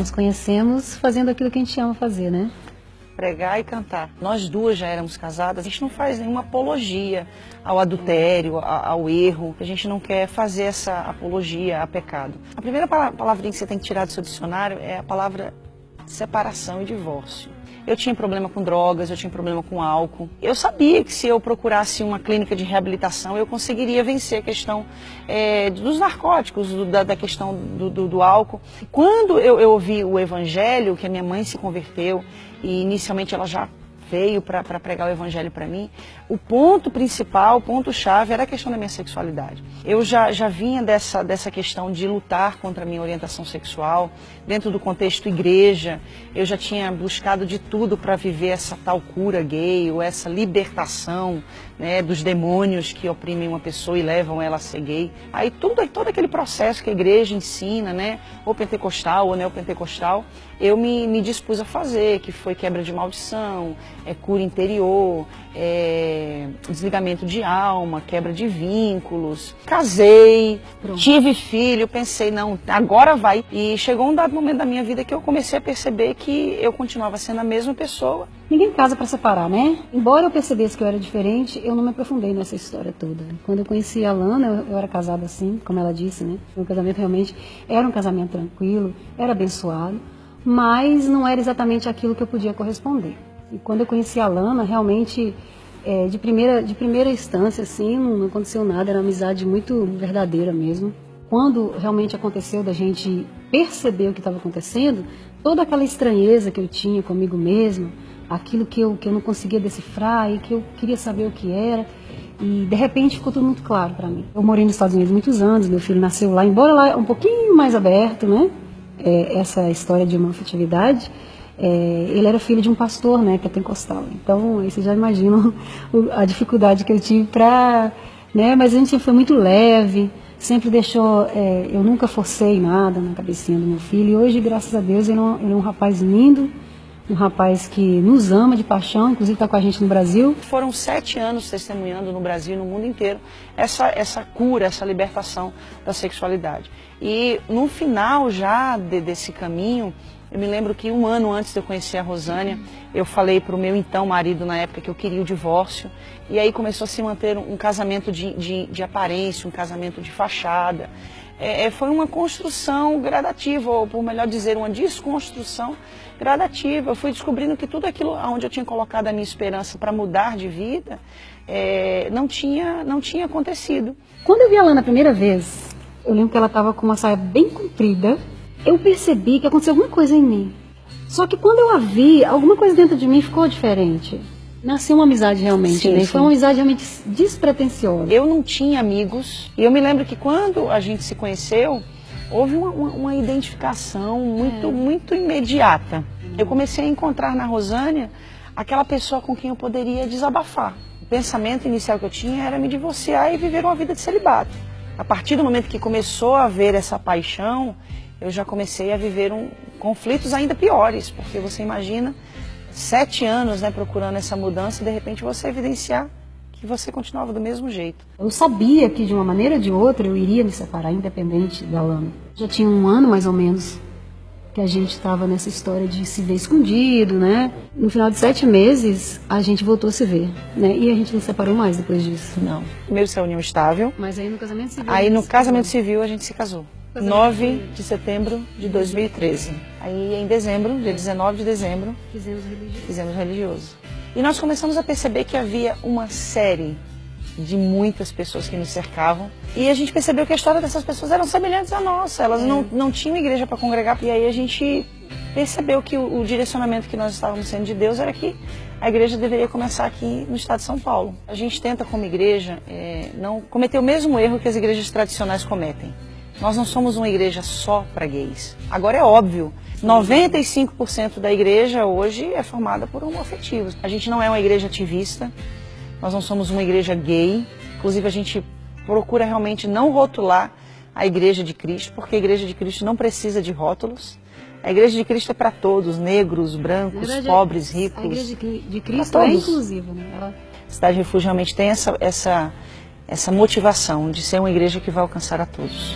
nos conhecemos fazendo aquilo que a gente ama fazer, né? Pregar e cantar. Nós duas já éramos casadas, a gente não faz nenhuma apologia ao adultério, ao erro, a gente não quer fazer essa apologia a pecado. A primeira palavrinha que você tem que tirar do seu dicionário é a palavra separação e divórcio. Eu tinha problema com drogas, eu tinha problema com álcool. Eu sabia que se eu procurasse uma clínica de reabilitação, eu conseguiria vencer a questão dos narcóticos, da questão do álcool. Quando eu ouvi o evangelho, que a minha mãe se converteu, e inicialmente ela já veio para pregar o evangelho para mim, o ponto principal, o ponto-chave era a questão da minha sexualidade. Eu já vinha dessa questão de lutar contra a minha orientação sexual, dentro do contexto igreja, eu já tinha buscado de tudo para viver essa tal cura gay, ou essa libertação, né, dos demônios que oprimem uma pessoa e levam ela a ser gay. Aí todo aquele processo que a igreja ensina, né, ou pentecostal ou neopentecostal, eu me dispus a fazer, que foi quebra de maldição, cura interior, desligamento de alma, quebra de vínculos. Casei, tive filho, pensei, não, agora vai. E chegou um dado momento da minha vida que eu comecei a perceber que eu continuava sendo a mesma pessoa. Ninguém casa para separar, né? Embora eu percebesse que eu era diferente, eu não me aprofundei nessa história toda. Quando eu conheci a Lana, eu era casada assim, como ela disse, né? Meu casamento realmente era um casamento tranquilo, era abençoado, mas não era exatamente aquilo que eu podia corresponder. E quando eu conheci a Lana, realmente, de primeira instância, assim, não aconteceu nada, era uma amizade muito verdadeira mesmo. Quando realmente aconteceu da gente perceber o que estava acontecendo, toda aquela estranheza que eu tinha comigo mesma, aquilo que eu não conseguia decifrar e que eu queria saber o que era, e de repente ficou tudo muito claro para mim. Eu morei nos Estados Unidos muitos anos, meu filho nasceu lá, embora lá é um pouquinho mais aberto, né? Essa história de homoafetividade, ele era filho de um pastor, né, pentecostal. Então, aí vocês já imaginam a dificuldade que eu tive para, né, mas a gente sempre foi muito leve, sempre deixou, eu nunca forcei nada na cabecinha do meu filho, e hoje, graças a Deus, ele é um rapaz lindo, um rapaz que nos ama de paixão, inclusive está com a gente no Brasil. Foram 7 anos testemunhando no Brasil e no mundo inteiro essa cura, essa libertação da sexualidade. E no final já desse caminho, eu me lembro que 1 ano antes de eu conhecer a Rosânia, eu falei para o meu então marido na época que eu queria o divórcio. E aí começou a se manter um casamento de aparência, um casamento de fachada. Foi uma construção gradativa, ou por melhor dizer, uma desconstrução gradativa. Eu fui descobrindo que tudo aquilo onde eu tinha colocado a minha esperança para mudar de vida, não tinha acontecido. Quando eu vi a Lana a primeira vez, eu lembro que ela estava com uma saia bem comprida. Eu percebi que aconteceu alguma coisa em mim. Só que quando eu a vi, alguma coisa dentro de mim ficou diferente. Nasceu uma amizade realmente, sim, né? Sim. Foi uma amizade realmente despretensiosa. Eu não tinha amigos, e eu me lembro que quando a gente se conheceu, houve uma identificação muito imediata. Eu comecei a encontrar na Rosânia aquela pessoa com quem eu poderia desabafar. O pensamento inicial que eu tinha era me divorciar e viver uma vida de celibato. A partir do momento que começou a haver essa paixão, eu já comecei a viver conflitos ainda piores, porque você imagina 7 anos, né, procurando essa mudança e de repente você evidenciar que você continuava do mesmo jeito. Eu sabia que de uma maneira ou de outra eu iria me separar, independente da Lana. Já tinha 1 ano mais ou menos que a gente estava nessa história de se ver escondido, né? No final de 7 meses a gente voltou a se ver, né? E a gente não se separou mais depois disso. Não. Primeiro se união estável. Mas aí no casamento civil. Aí no casamento civil a gente se casou. 9 de setembro de 2013. Aí em dezembro, dia 19 de dezembro, fizemos religioso. E nós começamos a perceber que havia uma série de muitas pessoas que nos cercavam. E a gente percebeu que a história dessas pessoas eram semelhantes à nossa. Elas não tinham igreja para congregar. E aí a gente percebeu que o direcionamento que nós estávamos sendo de Deus era que a igreja deveria começar aqui no estado de São Paulo. A gente tenta como igreja não cometer o mesmo erro que as igrejas tradicionais cometem. Nós não somos uma igreja só para gays. Agora é óbvio, 95% da igreja hoje é formada por homoafetivos. A gente não é uma igreja ativista, nós não somos uma igreja gay. Inclusive a gente procura realmente não rotular a igreja de Cristo, porque a igreja de Cristo não precisa de rótulos. A igreja de Cristo é para todos, negros, brancos, pobres, ricos. A igreja de Cristo é inclusiva, né? A Cidade Refúgio realmente tem essa motivação de ser uma igreja que vai alcançar a todos.